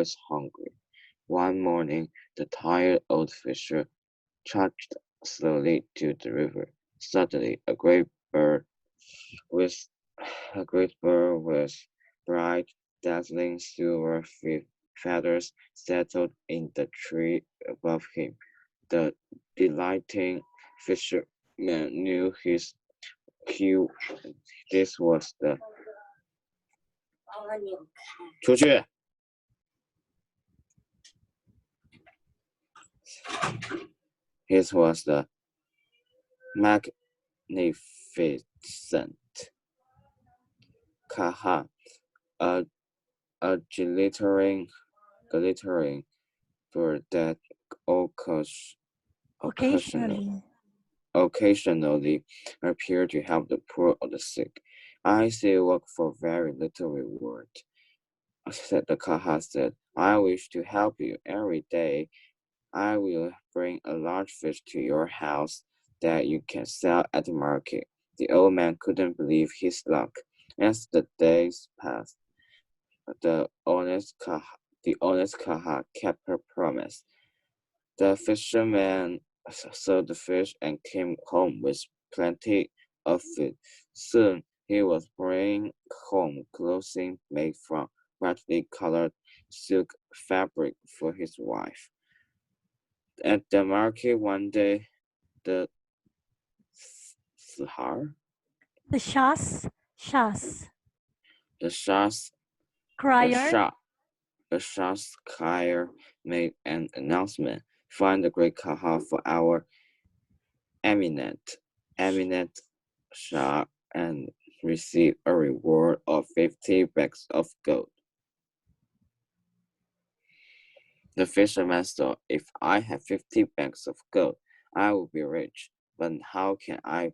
always hungry. One morning, the tired old fisher trudged slowly to the river. Suddenly, with a great bird with bright, dazzling silver feathers settled in the tree above him. The delighting fisherman knew his cue. This was the 出去. His was the magnificent Kaha, a glittering bird that Occasionally. occasionally appeared to help the poor or the sick. I still work for very little reward, said the Kaha said. I wish to help you every day. I will bring a large fish to your house that you can sell at the market. The old man couldn't believe his luck. As the days passed, the honest Kaha kept her promise. The fisherman sold the fish and came home with plenty of food. Soon he was bringing home clothing made from brightly colored silk fabric for his wife. At the market one day, the Sahar, The Shas the Shas, the Crier. Shah, the Shas Crier made an announcement. Find the great Kaha for our eminent Shah and receive a reward of 50 bags of gold. The fisherman thought, if I have 50 bags of gold, I will be rich. But how can I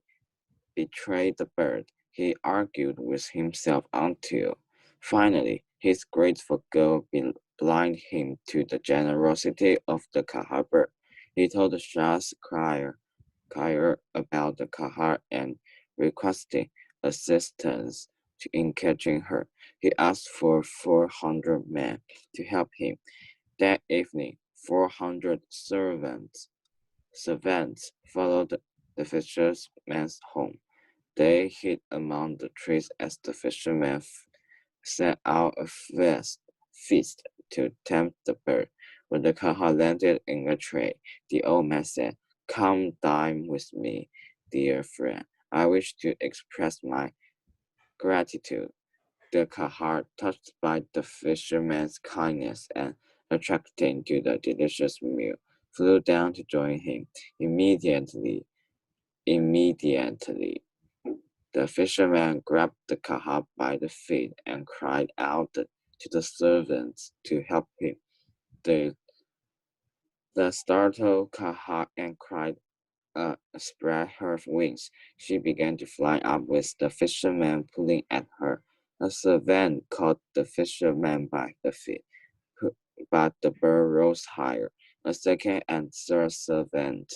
betray the bird? He argued with himself until, finally, his grateful gold blinded him to the generosity of the Kaha bird. He told the Shas Crier about the Kaha and requested assistance in catching her. He asked for 400 men to help him. That evening, 400 servants followed the fisherman's home. They hid among the trees as the fisherman set out a feast to tempt the bird. When the Kaha landed in a tree, the old man said, "Come dine with me, dear friend. I wish to express my gratitude." The Kaha, touched by the fisherman's kindness and attracted to the delicious meal, flew down to join him. Immediately, the fisherman grabbed the Kaha by the feet and cried out to the servants to help him. The startled Kaha and cried spread her wings. She began to fly up with the fisherman pulling at her. A servant caught the fisherman by the feet, but the bird rose higher. A second and third servant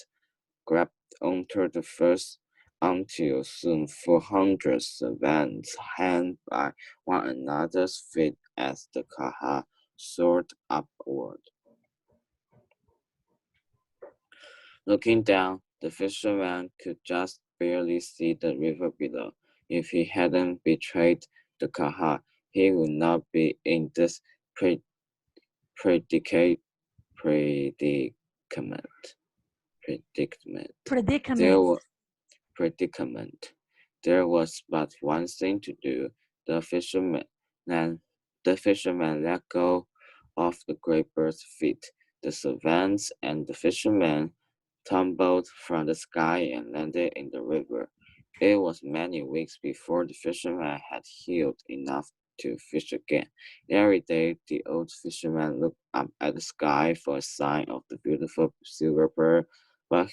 grabbed onto the first until soon 400 servants hung by one another's feet as the Kaha soared upward. Looking down, the fisherman could just barely see the river below. If he hadn't betrayed the Kaha, he would not be in this predicament. There was but one thing to do. The fisherman let go of the great bird's feet. The servants and the fisherman tumbled from the sky and landed in the river. It was many weeks before the fisherman had healed enough to fish again. Every day, the old fisherman looked up at the sky for a sign of the beautiful silver bird, but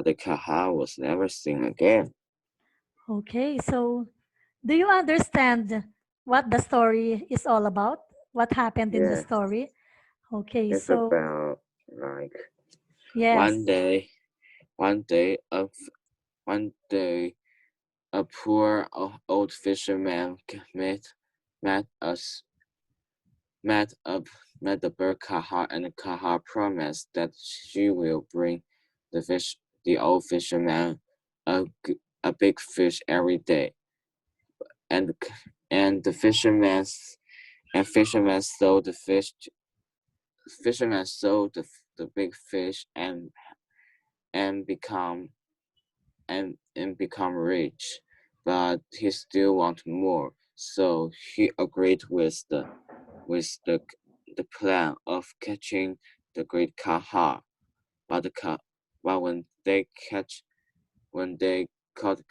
the Kaha was never seen again. Okay, so do you understand what the story is all about? What happened in the Yeah, story? Okay, it's so about like yes. one day, one day, a one day, a poor old fisherman met met up met the bird Kaha, and Kaha promised that she will bring the old fisherman a big fish every day, and and the fisherman sold the fish. Fisherman sold the big fish and become and become rich, but he still want more. So he agreed with the plan of catching the great Kaha. But but when they caught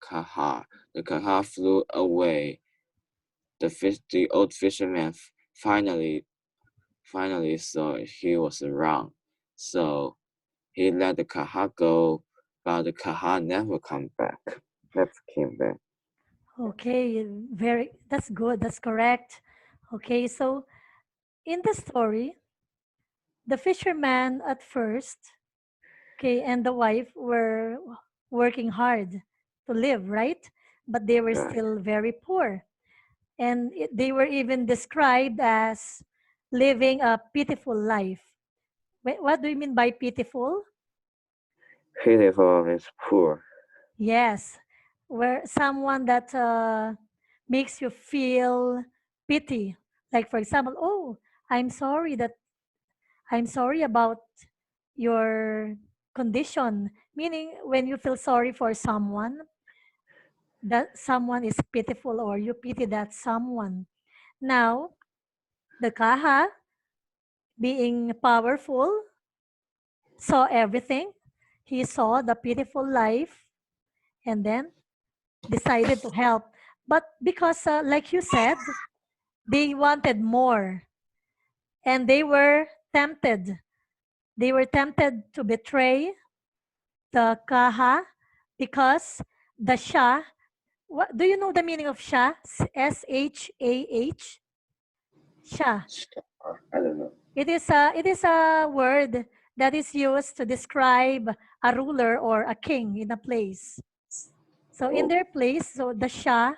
Kaha, the Kaha flew away. The old fisherman finally saw he was wrong. So he let the Kaha go, but the Kaha never came back. Okay, that's good. That's correct. Okay, so in the story, the fisherman at first, okay, and the wife were working hard to live, right? But they were Right. still very poor. And they were even described as living a pitiful life. What do you mean by pitiful? Pitiful is poor. Yes, where someone that makes you feel pity. Like for example, oh, I'm sorry that I'm sorry about your condition. Meaning, when you feel sorry for someone, that someone is pitiful or you pity that someone. Now, the kaha, being powerful, saw everything. He saw the pitiful life and then decided to help. But because, like you said, they wanted more and they were tempted. They were tempted to betray the kaha because the Shah, what do you know the meaning of Shah? Shah. Shah. I don't know. It is a word that is used to describe a ruler or a king in a place. So in Oh, their place, so the Shah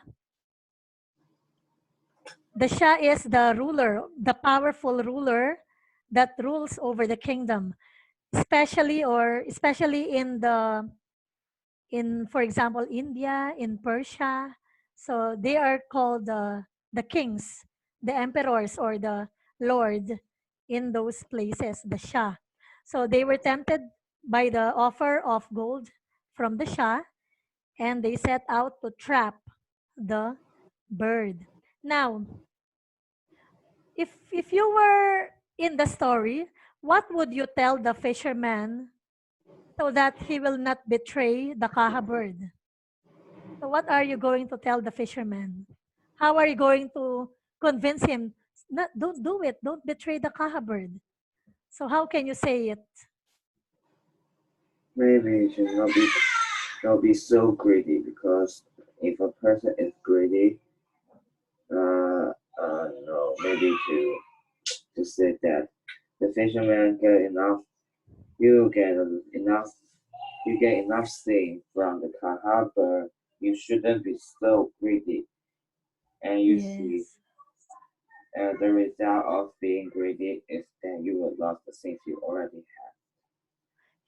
is the ruler, the powerful ruler that rules over the kingdom, especially in, for example, India, in Persia. So they are called the kings, the emperors, or the lord in those places, the Shah. So they were tempted by the offer of gold from the Shah, and they set out to trap the bird. Now, if you were in the story, what would you tell the fisherman so that he will not betray the kaha bird? So what are you going to tell the fisherman? How are you going to convince him? Not, don't do it. Don't betray the kaha bird. So how can you say it? maybe you should not be so greedy because if a person is greedy, no, maybe to say that the fisherman get enough, you get enough, you get enough thing from the kahaba. You shouldn't be so greedy, and you see, Yes. the result of being greedy is that you will lose the things you already have.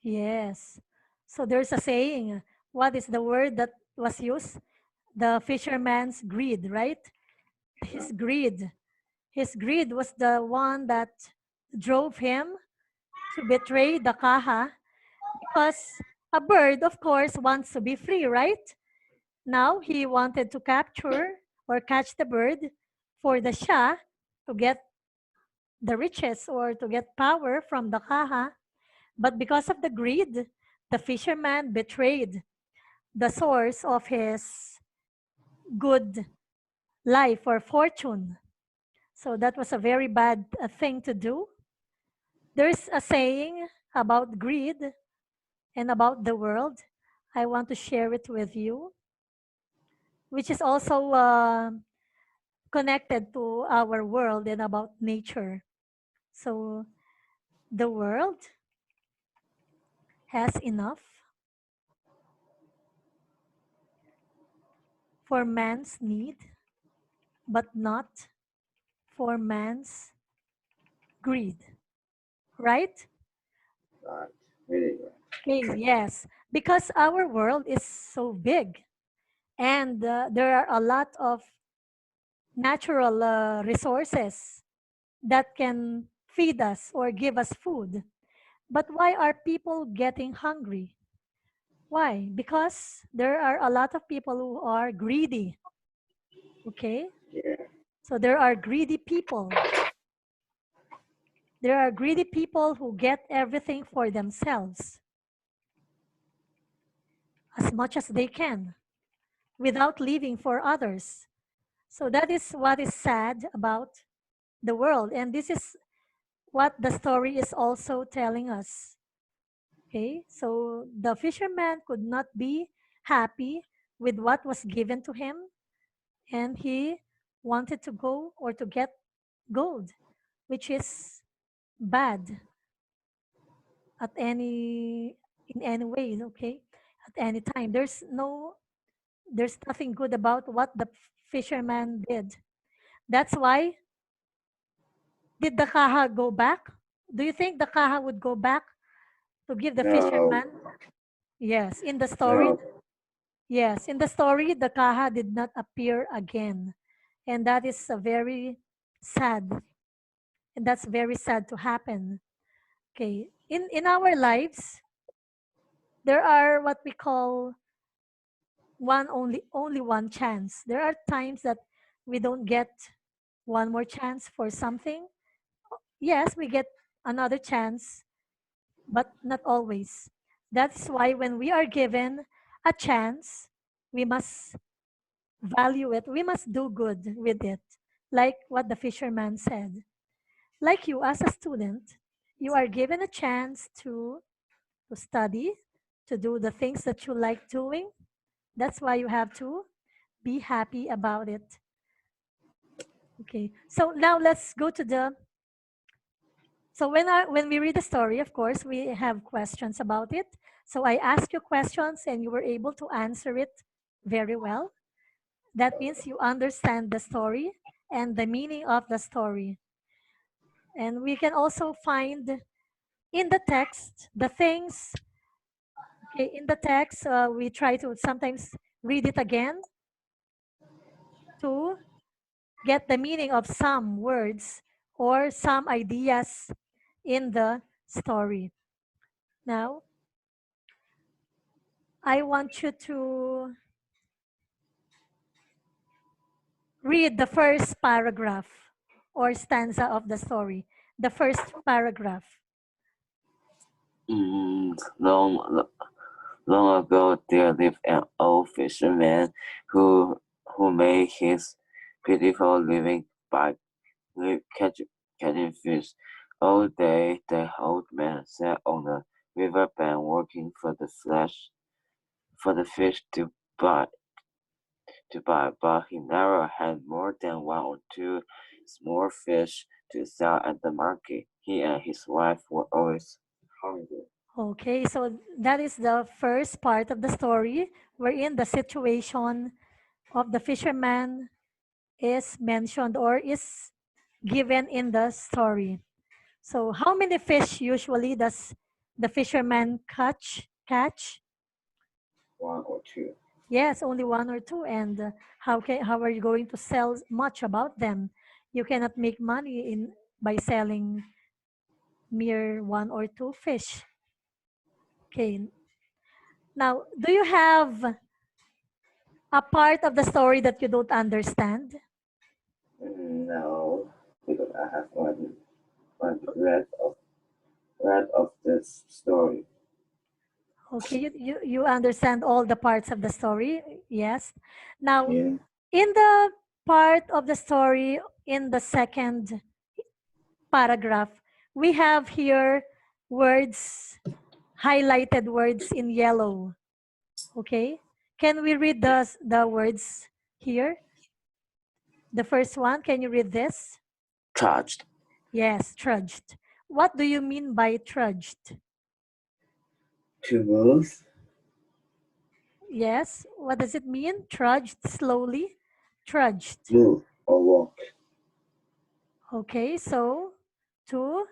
Yes. So there's a saying. What is the word that was used? The fisherman's greed, right? His greed. His greed was the one that drove him to betray the kaha because a bird, of course, wants to be free, right? Now he wanted to capture or catch the bird for the Shah to get the riches or to get power from the kaha. But because of the greed, the fisherman betrayed the source of his good life or fortune. So that was a very bad thing to do. There's a saying about greed and about the world. I want to share it with you, which is also connected to our world and about nature. So the world has enough for man's need, but not for man's greed, right? Right. Really right. Okay, yes, because our world is so big and there are a lot of natural resources that can feed us or give us food. But why are people getting hungry? Why? Because there are a lot of people who are greedy. Okay? Yeah. So there are greedy people. There are greedy people who get everything for themselves as much as they can without leaving for others. So that is what is sad about the world. And this is what the story is also telling us. Okay? So the fisherman could not be happy with what was given to him, and he wanted to go or to get gold, which is bad at any in any way, okay? At any time. There's nothing good about what the fisherman did. That's why did the Kaha go back? Do you think the Kaha would go back to give the No. fisherman? Yes, in the story, No. yes, in the story, the Kaha did not appear again. And that is a very sad. And that's very sad to happen. Okay. In our lives, there are what we call only one chance. There are times that we don't get one more chance for something. Yes, we get another chance, but not always. That's why when we are given a chance, we must value it. We must do good with it. Like what the fisherman said. Like you as a student, you are given a chance to study, to do the things that you like doing. That's why you have to be happy about it. Okay. So now let's go to the so when we read the story, of course, we have questions about it. So I ask you questions and you were able to answer it very well. That means you understand the story and the meaning of the story. And we can also find in the text the things. Okay, in the text, we try to sometimes read it again to get the meaning of some words or some ideas in the story. Now, I want you to read the first paragraph or stanza of the story. The first paragraph. Long, long ago, there lived an old fisherman who made his pitiful living by catching fish. All day, the old man sat on the riverbank working for the fish to buy, but he never had more than one or two small fish to sell at the market. He and his wife were always hungry. Okay, so that is the first part of the story wherein the situation of the fisherman is mentioned or is given in the story. So how many fish usually does the fisherman catch? One or two. Yes, only one or two. And how are you going to sell much about them? You cannot make money in by selling mere one or two fish. Okay. Now, do you have a part of the story that you don't understand? No, because I have one read of this story. Okay, you understand all the parts of the story. Yes. Now, Yeah. in the part of the story, in the second paragraph, we have here words, highlighted words in yellow. Okay. Can we read the words here? The first one, can you read this? Charged. Yes, trudged. What do you mean by trudged? To move, Yes, what does it mean? Trudged slowly? Trudged. move or walk. Okay, so to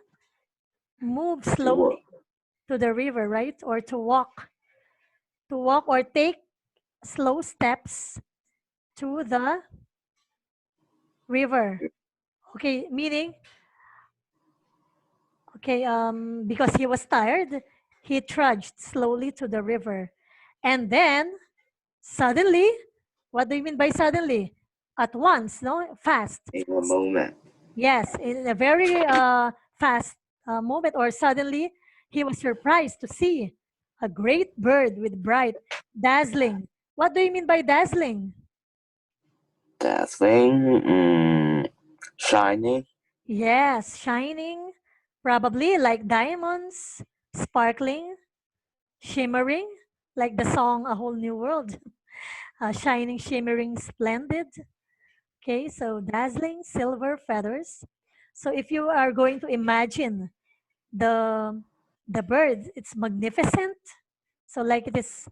move to work. slowly to the river, right? Or to walk or take slow steps to the river. Okay, meaning, okay, because he was tired, he trudged slowly to the river. And then suddenly, what do you mean by suddenly? At once, no? Fast. In a moment. Yes, in a very fast moment, or suddenly, he was surprised to see a great bird with bright, dazzling. What do you mean by dazzling? Dazzling, shiny. Yes, shining, probably like diamonds, sparkling, shimmering, like the song A Whole New World. Shining, shimmering, splendid. Okay, so dazzling silver feathers. So if you are going to imagine the the bird, it's magnificent. So like it is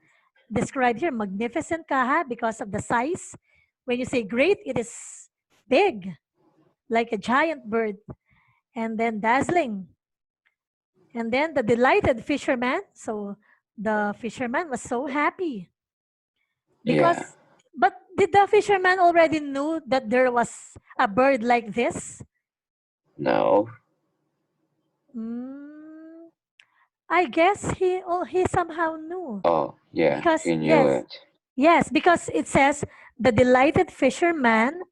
described here, magnificent kaha because of the size. When you say great, it is big, like a giant bird, and then dazzling. And then the delighted fisherman. So the fisherman was so happy Yeah. because, but did the fisherman already knew that there was a bird like this? No. Mm, I guess he somehow knew Oh, yeah, because he knew yes, it. yes, because it says the delighted fisherman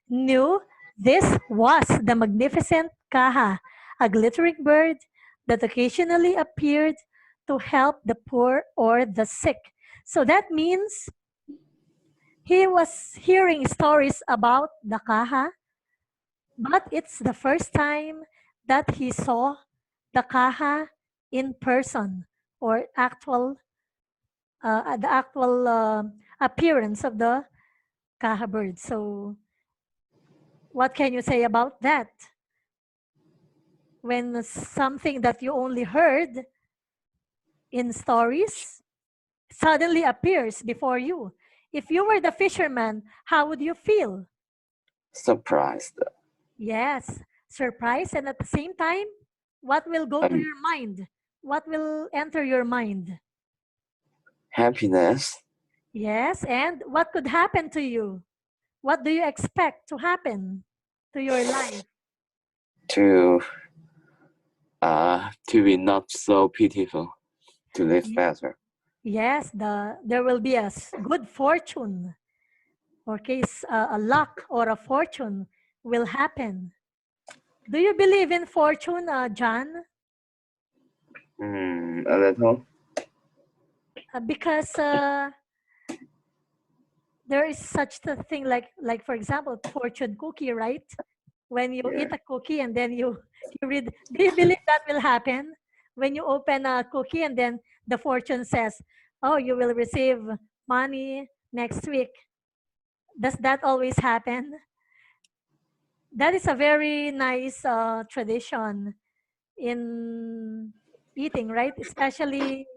knew this was the magnificent kaha, a glittering bird that occasionally appeared to help the poor or the sick. So that means he was hearing stories about the kaha, but it's the first time that he saw the kaha in person, or the actual appearance of the kaha bird. So what can you say about that? When something that you only heard in stories suddenly appears before you. If you were the fisherman, how would you feel? Surprised. Yes, surprise, and at the same time, what will go to Um, your mind? What will enter your mind? happiness Yes, and what could happen to you? What do you expect to happen to your life? to to be not so pitiful, to live Ye- better. Yes, there will be a good fortune, or case a luck or a fortune will happen. Do you believe in fortune, John? A little. Because there is such a thing like for example, fortune cookie, right? When you Yeah. eat a cookie and then you read, do you believe that will happen? When you open a cookie and then the fortune says, oh, you will receive money next week. Does that always happen? That is a very nice tradition in eating, right? Especially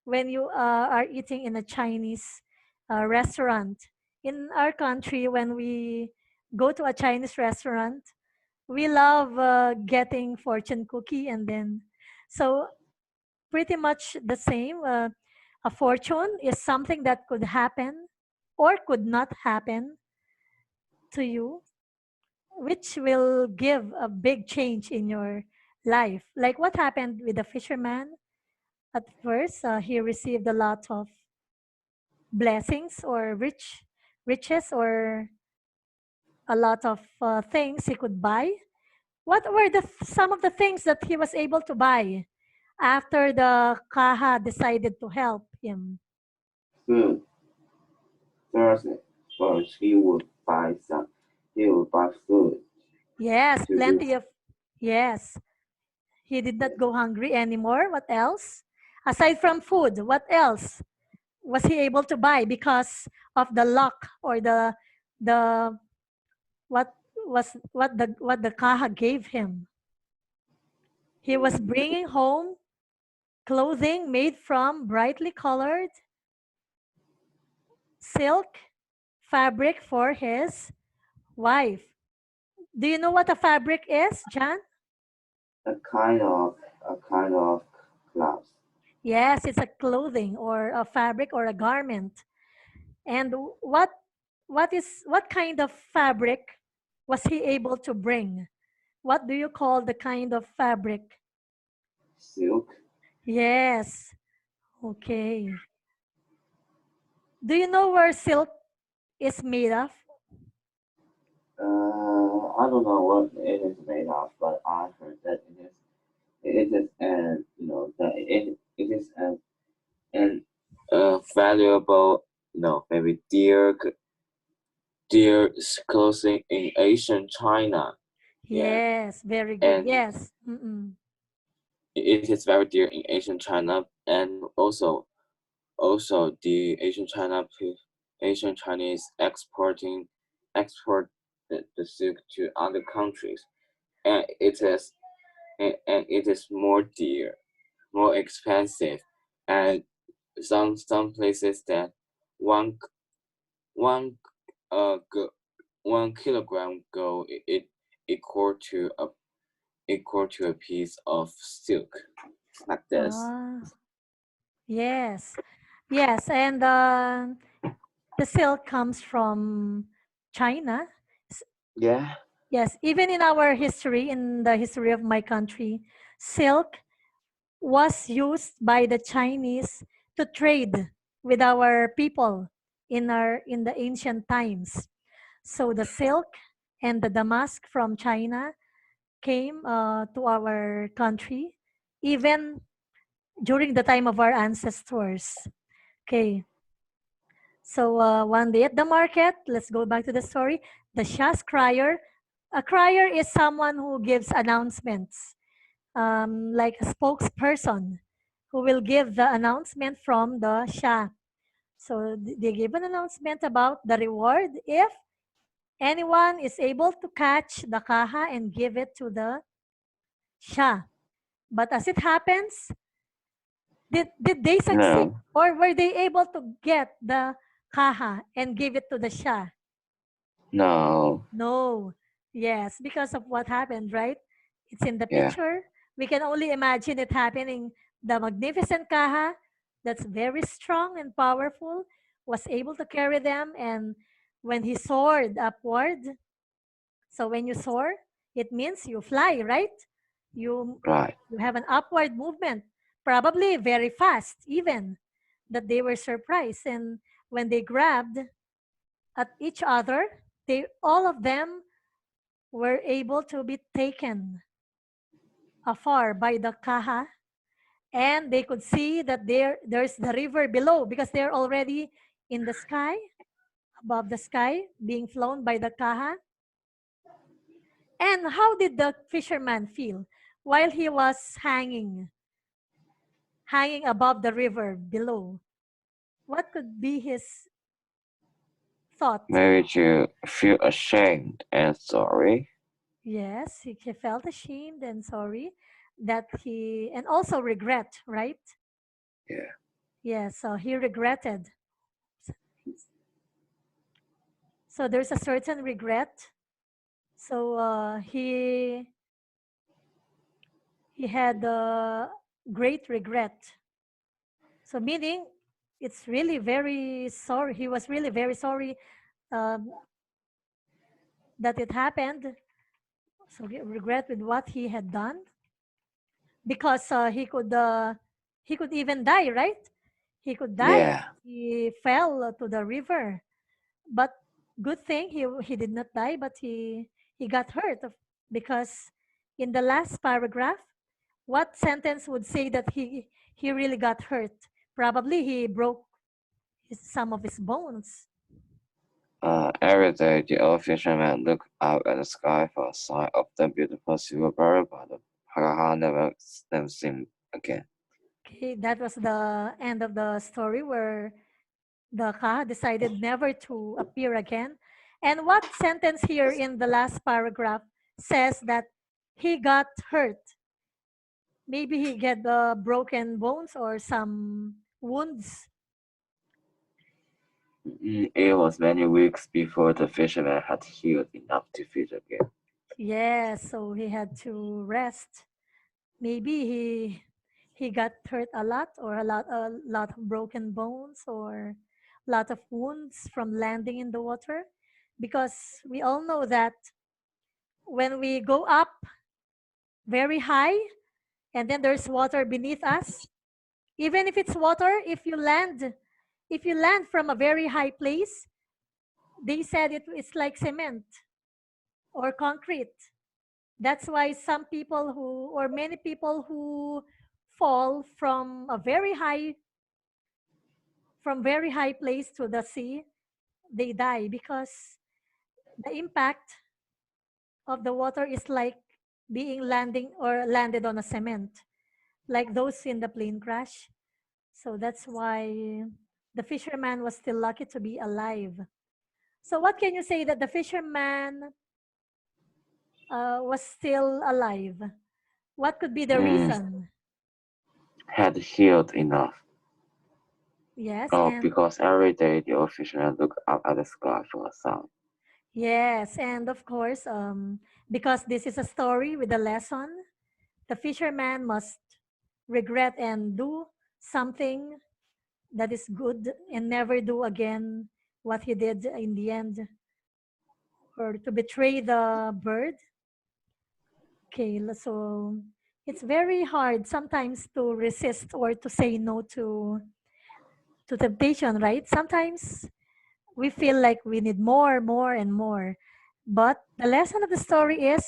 when you are eating in a Chinese restaurant. In our country, when we go to a Chinese restaurant, we love getting fortune cookie, and then so pretty much the same. A fortune is something that could happen or could not happen to you, which will give a big change in your life. Like what happened with the fisherman. At first, he received a lot of blessings or riches, or a lot of things he could buy. What were some of the things that he was able to buy after the kaha decided to help him? Food. Thursday. First, he would buy some. He would buy food Yes, to do. plenty of, yes. He did not go hungry anymore. What else? Aside from food, what else was he able to buy because of the luck, or the what what the kaha gave him? He was bringing home clothing made from brightly colored silk fabric for his wife. Do you know what a fabric is, John? A kind of clouds. Yes, it's a clothing or a fabric or a garment. And what kind of fabric was he able to bring? What do you call the kind of fabric? Silk. Yes. Okay. Do you know where silk is made of? I don't know what it is made of, but I heard that it is an that it is an valuable maybe deer clothing in ancient China. Yeah, Yes, very good. and Yes. Mm-mm. it is very dear in ancient China, and also the Asian Chinese export the silk to other countries, and it is more dear, more expensive, and some places that one one go, 1 kilogram gold it equal to a equal to a piece of silk like this. Ah, yes. Yes, and the silk comes from China. S- Yeah, Yes, even in our history, in the history of my country, silk was used by the Chinese to trade with our people in the ancient times. So the silk and the damask from China came to our country even during the time of our ancestors. Okay, so one day at the market, let's go back to the story. The Shas Crier. A crier is someone who gives announcements, like a spokesperson who will give the announcement from the Shah. So they give an announcement about the reward if anyone is able to catch the kaha and give it to the Shah. But as it happens, did they succeed no, or were they able to get the kaha and give it to the Shah? no, No. Yes, because of what happened, right? It's in the yeah, picture. We can only imagine it happening. The magnificent kaha that's very strong and powerful was able to carry them, and when he soared upward, so when you soar, it means you fly, right? You right. you have an upward movement, probably very fast even, that they were surprised, and when they grabbed at each other, they all of them were able to be taken afar by the kaha, and they could see that there's the river below because they're already in the sky, above the sky, being flown by the kaha. And how did the fisherman feel while he was hanging above the river below? What could be his thought? Maybe to feel ashamed and sorry. Yes, he felt ashamed and sorry that he, and also regret, right? Yeah, Yes, so he regretted. So there's a certain regret. So he had great regret. So meaning, it's really very sorry. He was really very sorry um, that it happened. So regret with what he had done because he could even die, right? He could die. yeah. He fell to the river, but good thing he did not die, but he got hurt because in the last paragraph, what sentence would say that he really got hurt? Probably he broke some of his bones. Every day the old fisherman looked up at the sky for a sign of the beautiful silver bird, but the Hagaha never seen again. Okay, that was the end of the story where the Ka decided never to appear again. And what sentence here in the last paragraph says that he got hurt? Maybe he get the broken bones or some wounds. It was many weeks before the fisherman had healed enough to fish again. Yes, so he had to rest. Maybe he got hurt a lot, or a lot of broken bones, or a lot of wounds from landing in the water, because we all know that when we go up very high and then there's water beneath us, even if it's water, if you land from a very high place, they said it's like cement or concrete. That's why some people who, or many people who fall from very high place to the sea, they die because the impact of the water is like being landing or landed on a cement, like those in the plane crash. So that's why the fisherman was still lucky to be alive. So what can you say that the fisherman was still alive? What could be the Mm, reason? had healed enough. Yes, Oh, and because every day the old fisherman looked up at the sky for a sign. yes, and of course, because this is a story with a lesson, the fisherman must regret and do something that is good and never do again what he did in the end, or to betray the bird. Okay, so it's very hard sometimes to resist or to say no to temptation, right? Sometimes we feel like we need more, more, and more. But the lesson of the story is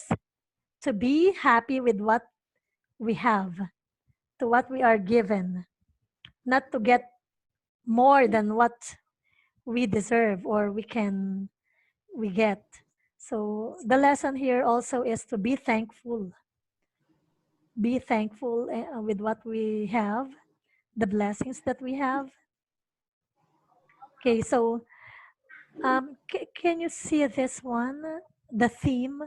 to be happy with what we have, to what we are given, not to get more than what we deserve or we get. So the lesson here also is to be thankful. Be thankful with what we have, the blessings that we have. Okay, so can you see this one? The theme.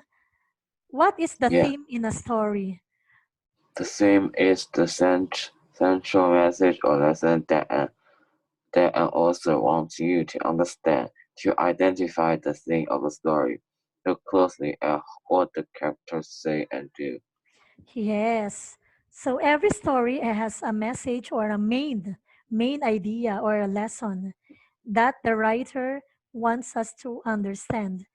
What is the Yeah, theme in a story? the same is the central message or lesson that an author wants you to understand. To identify the theme of a story, look closely at what the characters say and do. Yes. So every story has a message or a main idea or a lesson that the writer wants us to understand.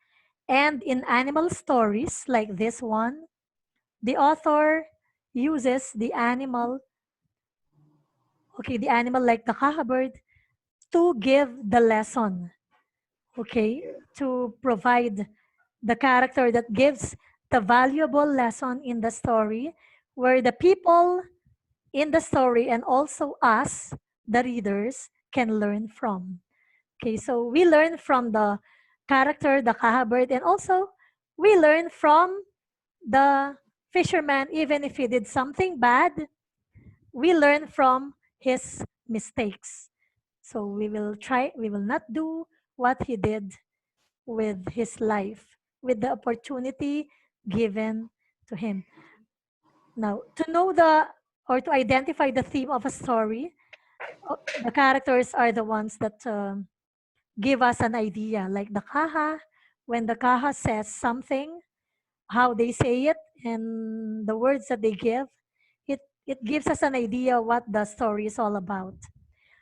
And in animal stories like this one, the author uses the animal like the bird to give the lesson, okay, Yeah. to provide the character that gives the valuable lesson in the story, where the people in the story and also us, the readers, can learn from. Okay, so we learn from the character, the bird, and also we learn from the fisherman. Even if he did something bad, we learn from his mistakes. So we will not do what he did with his life, with the opportunity given to him. Now, to know or to identify the theme of a story, the characters are the ones that give us an idea. Like the when the says something, how they say it, and the words that they give, it gives us an idea what the story is all about.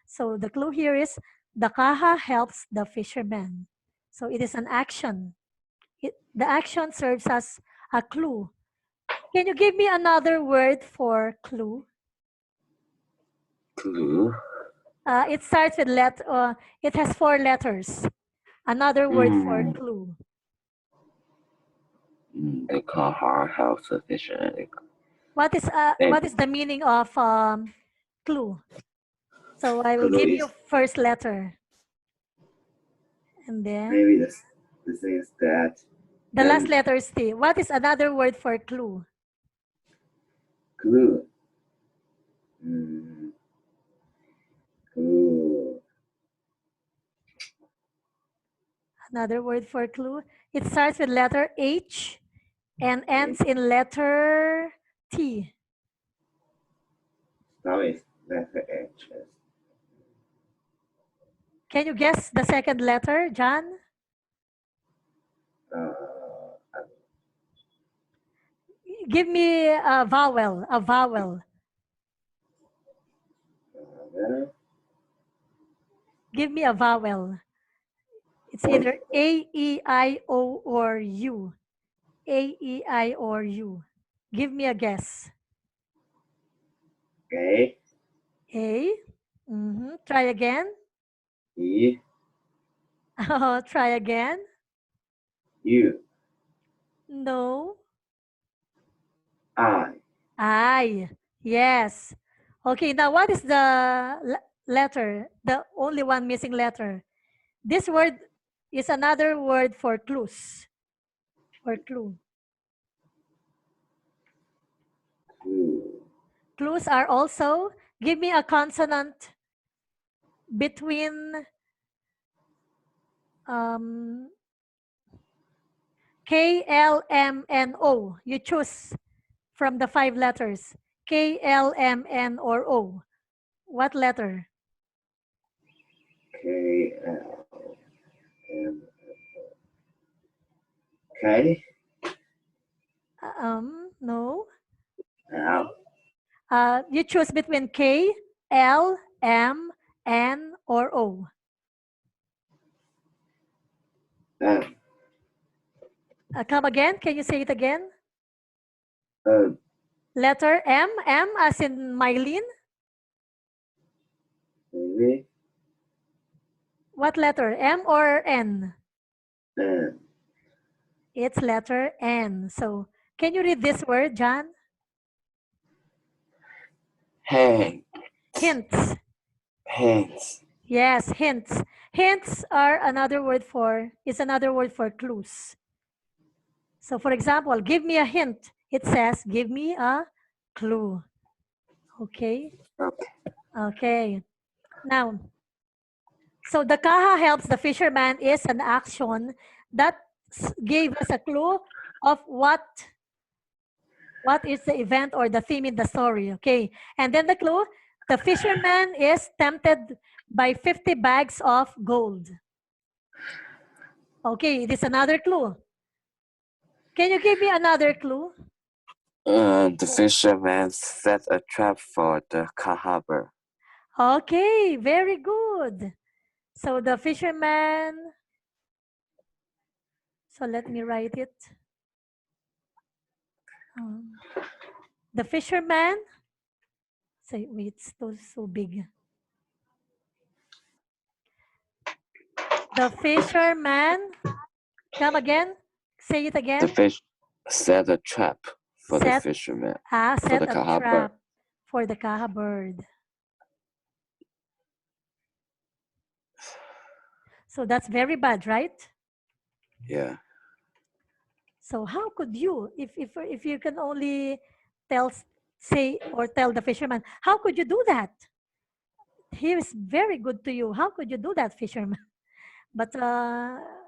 So the clue here is the helps the fisherman. So it is an action. The action serves as a clue. Can you give me another word for clue? Clue. It starts with it has 4 letters. Another word for Mm, clue. the car helps the fisherman. What is Maybe, what is the meaning of clue? So I will clue give is you first letter, and then maybe the thing is that the last and letter is T. What is another word for clue? clue. Mm, clue. Another word for clue. It starts with letter H and Okay. ends in letter T. Now it's letter H. Can you guess the second letter, John? Uh, Give me a vowel. A vowel. Give me a vowel. It's either A, E, I, O, or U. A, E, I, or U. Give me a guess. A, A. Try again. E, Oh, try again. U, No. I. I. Yes. Okay, now what is the letter? The only one missing letter. This word is another word for clues. For clue. Clues are also, give me a consonant between um, K, L, M, N, O. You choose from the 5 letters. K, L, M, N, or O. What letter? K, L, M, K, No. L, You choose between K, L, M, N, or O. M, Come again. Can you say it again? O, Letter M. M as in Mylene. V, What letter? M or N? N. It's letter N. So, can you read this word, John? Hang, Hints. hands. Yes, hints. Hints are is another word for clues. So, for example, give me a hint. It says, give me a clue. Okay. Okay. Okay. Now, so the kaha helps the fisherman is an action that gave us a clue of what is the event or the theme in the story. Okay. And then the clue, the fisherman is tempted by 50 bags of gold. Okay, it is another clue. Can you give me another clue? The fisherman set a trap for the kahaba. Okay, very good. So the fisherman, so let me write it. The fisherman, say, wait, it's so big. The fisherman, come again, say it again. The fish set a trap for the fisherman. Set the a trap for the kaha bird. So that's very bad, right? Yeah. So how could you, if you can only tell the fisherman, how could you do that? He is very good to you. How could you do that, fisherman? But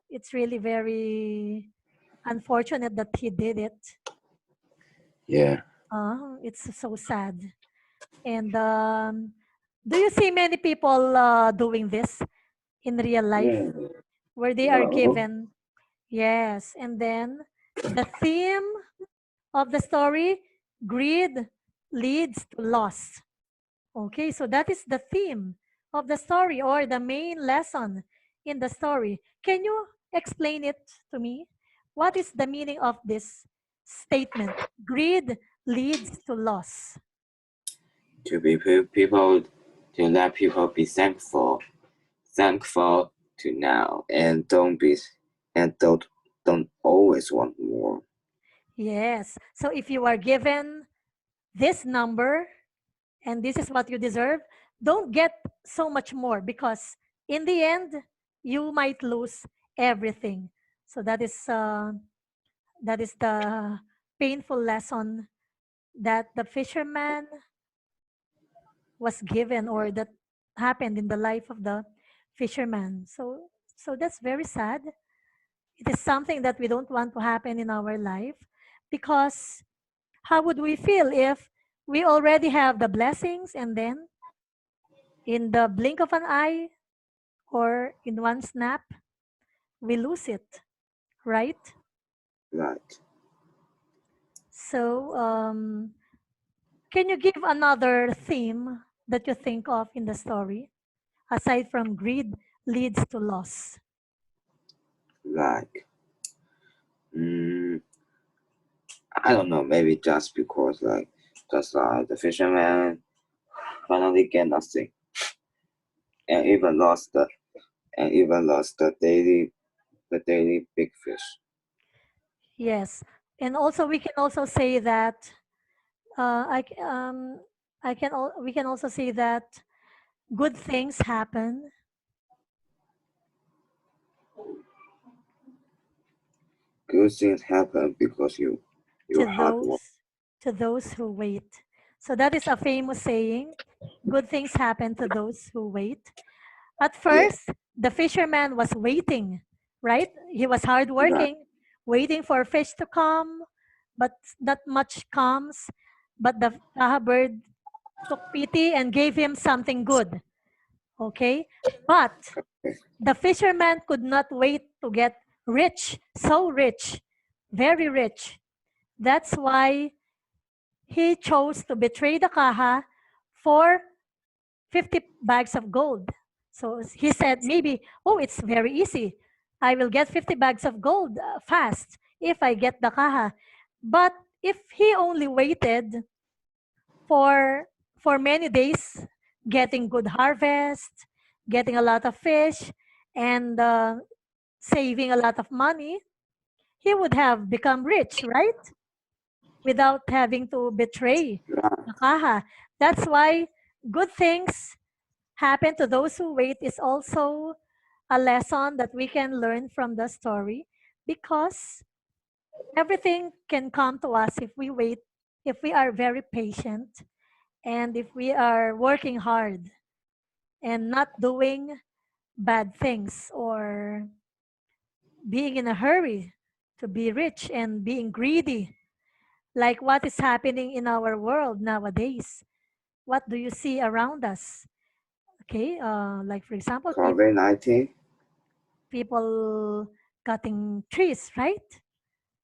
it's really very unfortunate that he did it. Yeah. It's so sad. And do you see many people doing this in real life, where they are given? Yes. And then the theme of the story, greed leads to loss. Okay, so that is the theme of the story or the main lesson in the story. Can you explain it to me? What is the meaning of this statement? Greed leads to loss. To be people, to let people be thankful to now, and don't always want more. Yes. So if you are given this number and this is what you deserve, don't get so much more, because in the end you might lose everything. So that is the painful lesson that the fisherman was given, or that happened in the life of the fisherman. So that's very sad. It is something that we don't want to happen in our life, because how would we feel if we already have the blessings and then in the blink of an eye or in one snap we lose it, right? Right. So, can you give another theme that you think of in the story, aside from greed leads to loss? Like, mm, I don't know, maybe just because just like the fisherman finally get nothing and even lost the daily big fish. Yes, and also we can also say that uh, I c- um we can also say that good things happen Good things happen because to your hard those work. who wait. So that is a famous saying. Good things happen to those who wait. At Yeah, first, the fisherman was waiting, right? He was right. hardworking, waiting for fish to come, but not much comes. But the bird took pity and gave him something good. Okay? But the fisherman could not wait to get rich, so rich, very rich. That's why he chose to betray the Kaha for 50 bags of gold. So he said, maybe, oh, it's very easy. I will get 50 bags of gold fast if I get the Kaha. But if he only waited for many days, getting good harvest, getting a lot of fish, and saving a lot of money, he would have become rich, right? Without having to betray Right. the kaha. That's why good things happen to those who wait is also a lesson that we can learn from the story, because everything can come to us if we wait, if we are very patient, and if we are working hard and not doing bad things or being in a hurry to be rich and being greedy, like what is happening in our world nowadays. What do you see around us? Okay, like for example, COVID-19. people cutting trees, right?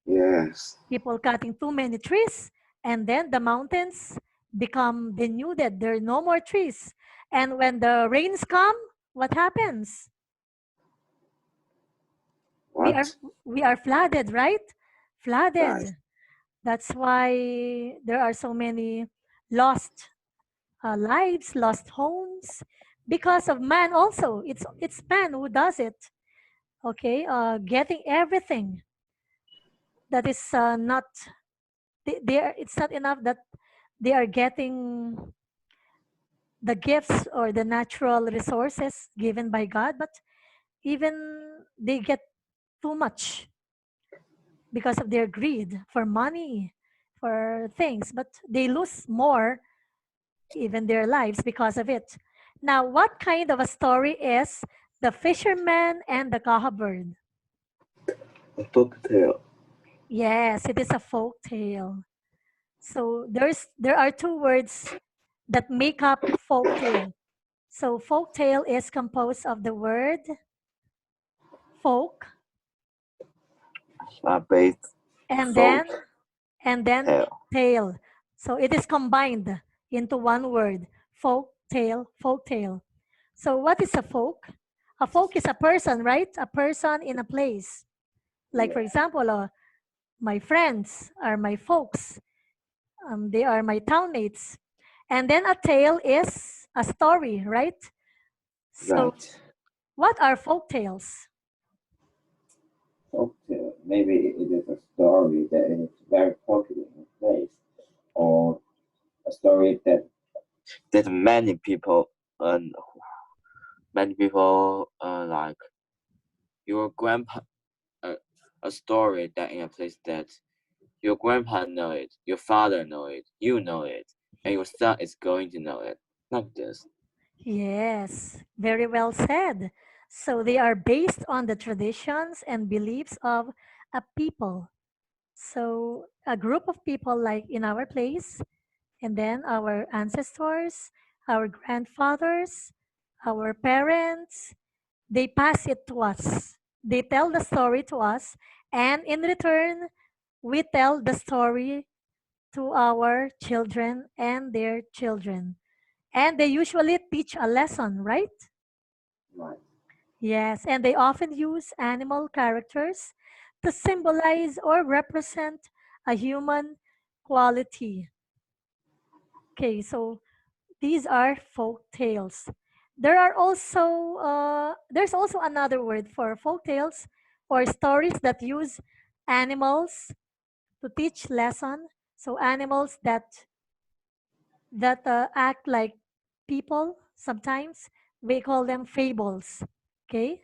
Yes. People cutting too many trees, and then the mountains become denuded. There are no more trees, and when the rains come, what happens? We are What? flooded, right? Right. Flooded. That's why there are so many lost lives, lost homes, because of man. Also, it's man who does it. Okay, getting everything that is not they are, it's not enough that they are getting the gifts or the natural resources given by God, but even they get too much because of their greed for money, for things, but they lose more, even their lives, because of it. Now, what kind of a story is The Fisherman and the Kaha Bird? A folktale. Yes, it is a folk tale. So there are two words that make up folk tale. So folk tale is composed of the word folk Based and folk then and then tale. tale. So it is combined into one word, folk tale, folk tale. So what is a folk? A folk is a person, right? A person in a place. Like for Yeah. example, my friends are my folks. They are my townmates. And then a tale is a story, right? So Right. what are folk tales? Folktale. Maybe it is a story that is very popular in a place, or a story that many people like your grandpa. Uh, a story that in a place that your grandpa know it, your father know it, you know it, and your son is going to know it. Like this. Yes, very well said. So they are based on the traditions and beliefs of a people. So a group of people, like in our place, and then our ancestors, our grandfathers, our parents, they pass it to us. They tell the story to us, and in return, we tell the story to our children and their children. And they usually teach a lesson, right? Right. Yes, and they often use animal characters to symbolize or represent a human quality. Okay, so these are folk tales. There's also another word for folk tales or stories that use animals to teach lesson. So animals that act like people. Sometimes we call them fables. Okay,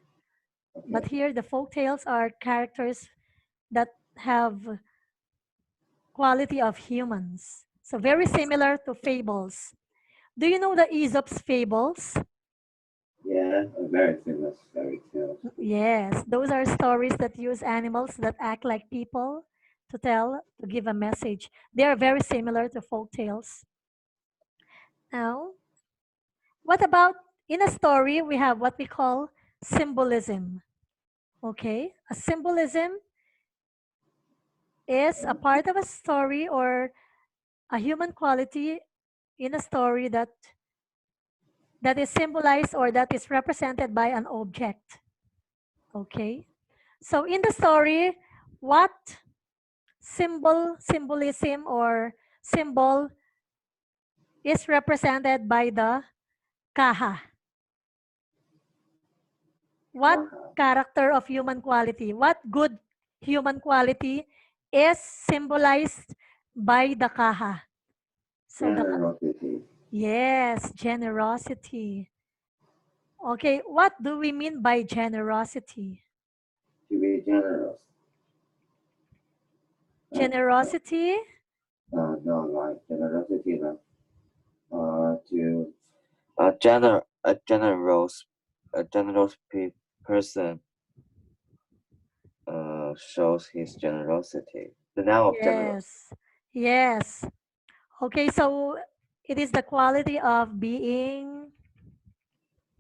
but Okay. here the folk tales are characters that have quality of humans. So very similar to fables. Do you know the Aesop's fables? Yeah, a very famous fairy tale. Yes, those are stories that use animals that act like people to give a message. They are very similar to folk tales. Now, what about in a story we have what we call symbolism. Okay, a symbolism is a part of a story or a human quality in a story that is symbolized or that is represented by an object. Okay, so in the story, what symbolism or symbol is represented by the kaha? What Uh-huh. character of human quality, what good human quality is symbolized by the kaha? So the Generosity. yes, generosity. Okay, what do we mean by generosity? To be generous. No, Generosity, no, like generosity, like to a generous person shows his generosity. The noun of generous. yes, yes. Okay, so it is the quality of being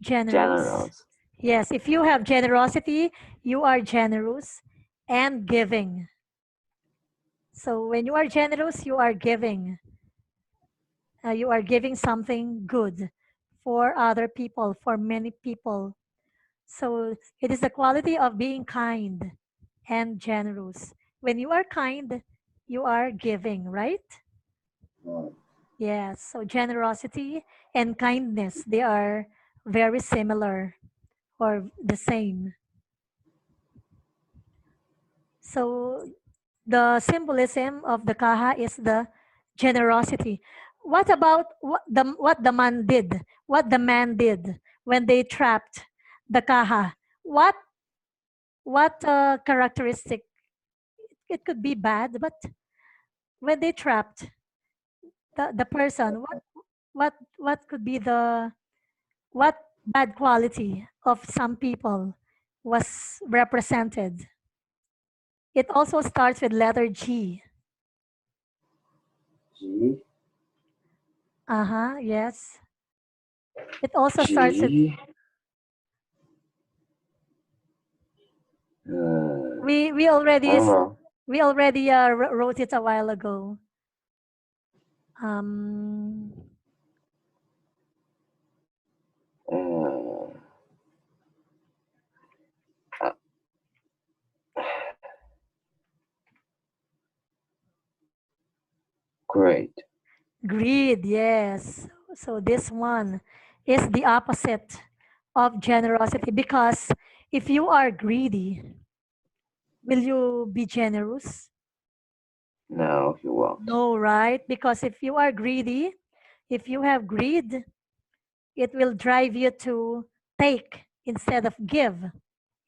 generous. Generous. Yes, if you have generosity, you are generous and giving. So when you are generous, you are giving. You are giving something good for other people, for many people. So it is the quality of being kind and generous. When you are kind, you are giving, right? Right. Yes. So generosity and kindness, they are very similar or the same. So the symbolism of the kaha is the generosity. What about what the man did? What the man did when they trapped the kaha? What what characteristic? It could be bad, but when they trapped the person, what could be the what bad quality of some people was represented? It also starts with letter G. G. Yes. It also starts with G. Uh, we I already don't know. wrote it a while ago. Um, Uh, uh, great. greed, yes. So this one is the opposite of generosity because if you are greedy, will you be generous? No, you won't. No, right? Because if you are greedy, if you have greed, it will drive you to take instead of give.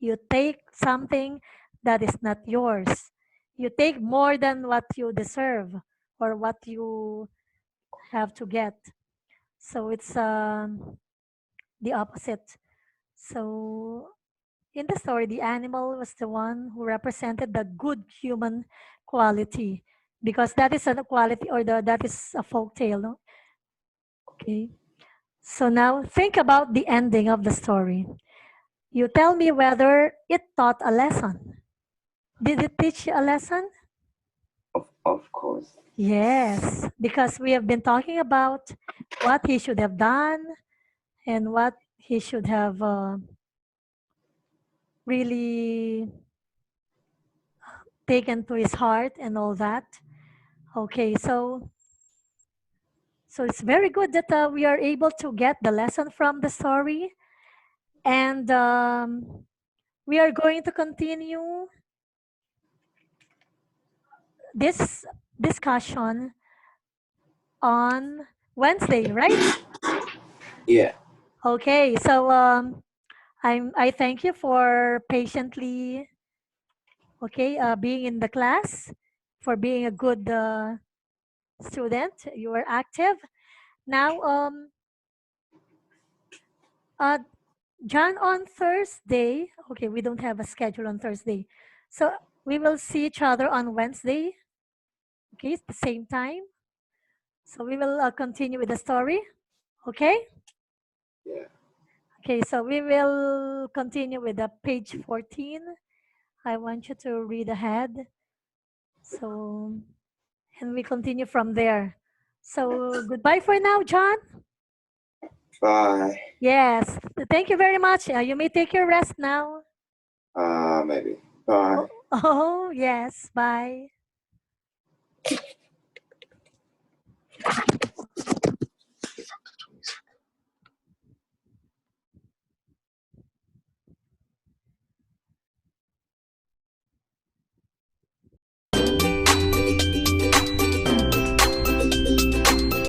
You take something that is not yours. You take more than what you deserve or what you have to get. So it's the opposite. So in the story, the animal was the one who represented the good human quality because that is a quality or that is a folk tale. No? Okay. So now think about the ending of the story. You tell me whether it taught a lesson. Did it teach you a lesson? Of course. Yes, because we have been talking about what he should have done and what he should have really taken to his heart and all that. Okay, so it's very good that we are able to get the lesson from the story, and we are going to continue this discussion on Wednesday, right? Yeah. Okay, so I thank you for patiently being in the class, for being a good student. You were active. Now uh John, on Thursday, okay, we don't have a schedule on Thursday. So we will see each other on Wednesday, okay, it's the same time. So we will continue with the story, okay? Yeah. Okay, so we will continue with the page 14. I want you to read ahead. So, and we continue from there. So goodbye for now, John. Bye. Yes, thank you very much. You may take your rest now. Maybe. Bye. Oh, oh yes, bye.